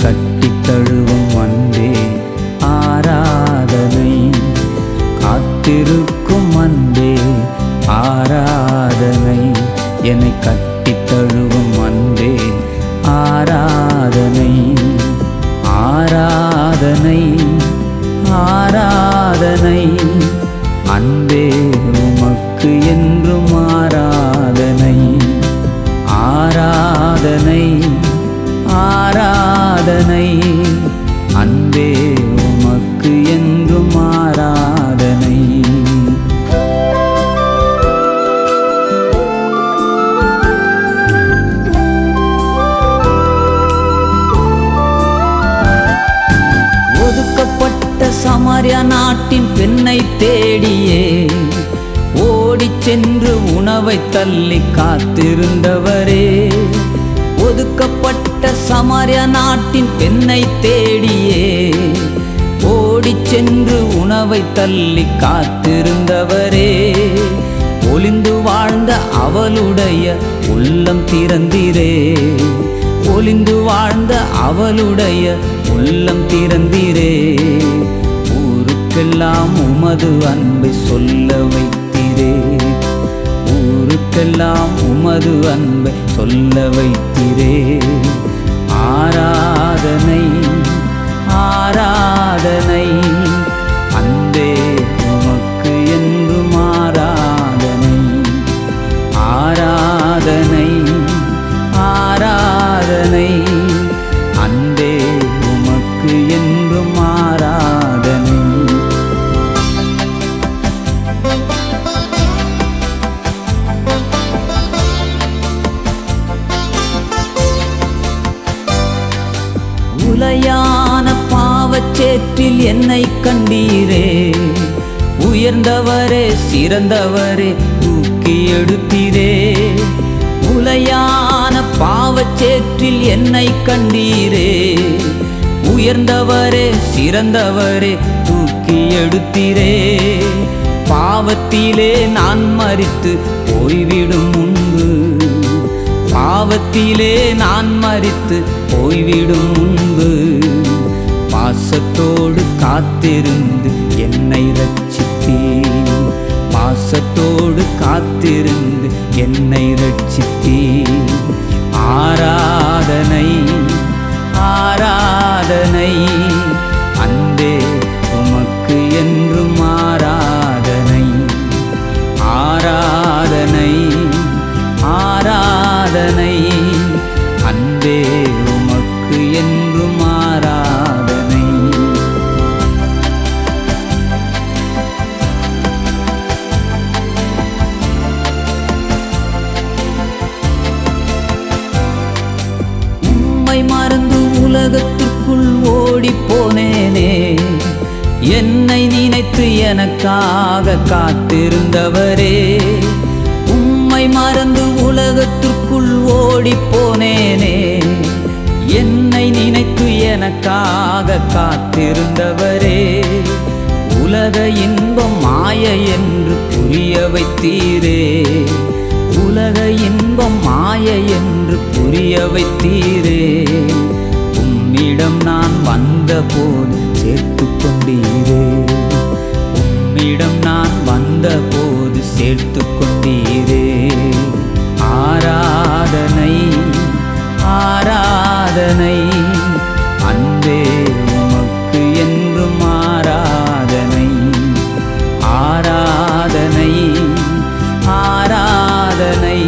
கட்டித் தழுவும் அன்பே ஆராதனை. காத்திருக்கும் அன்பே ஆராதனை. என்னை கட்டித் தழுவும் அன்பே ஆராதனை. ஆராதனை ஆராதனை அன்பே உமக்கு என்றும் ஆராதனை. ஆராதனை ஆராதனை அன்பே உமக்கு என்றும் ஆராதனை. ஒதுக்கப்பட்ட சமாரியா நாட்டின் பெண்ணை தேடியே ஓடிச் சென்று உணவை தள்ளி காத்திருந்தவரே. ஒதுக்கப்பட்ட சமாரியா நாட்டின் பெண்ணை தேடியே ஓடிச் சென்று உணவை தள்ளி காத்திருந்தவரே. ஒளிந்து வாழ்ந்த அவளுடைய உள்ளம் திறந்தீரே. ஒளிந்து வாழ்ந்த அவளுடைய உள்ளம் திறந்தீரே. ஊருக்கெல்லாம் உமது அன்பை சொல்ல வைத்தீரே. ஊருக்கெல்லாம் உமது அன்பை சொல்ல வைத்தீரே. ஆராதனை ஆராதனை அன்பே உமக்கு என்றும் ஆராதனை. ஆராதனை ஆராதனை அன்பே உமக்கு என்றும் ஆராதனை. உலையான பாவச்சேற்றில் என்னை கண்டீரே. உயர்ந்தவரே சிறந்தவரே தூக்கி எடுத்தீரே. உலையான பாவச்சேற்றில் என்னை கண்டீரே. உயர்ந்தவரே சிறந்தவரே தூக்கி எடுத்தீரே. பாவத்திலே நான் மரித்து போய்விடும் முன்பு. பாவத்திலே நான் மரித்து போய்விடும் முன்பு பாசத்தோடு காத்திருந்து என்னை ரட்சித்தீர். பாசத்தோடு காத்திருந்து என்னை ரட்சித்தீர். ஆராதனை ஆராதனை அன்பே உமக்கு என்றும் ஆராதனை. ஆராதனை ஆராதனை அன்பே உமக்கு என்றும் ஆராதனை. உம்மை மறந்து உலகத்திற்குள் ஓடிப்போனேனே. என்னை நினைத்து எனக்காக காத்திருந்தவரே. உம்மை மறந்து உலகத்திற்குள் ஓடிப்போனேனே. என்னை நினைத்து எனக்காக காத்திருந்தவரே. உலக இன்பம் மாய என்று புரிய வைத்தீரே. உலக இன்பம் மாய என்று புரிய வைத்தீரே. உம்மிடம் நான் வந்தபோது சேர்த்து கொண்டீரே. உம்மிடம் நான் வந்தபோது சேர்த்து கொண்டீரே. ஆராதனை ஆராதனை அன்பே உமக்கு என்றும் ஆராதனை. ஆராதனை ஆராதனை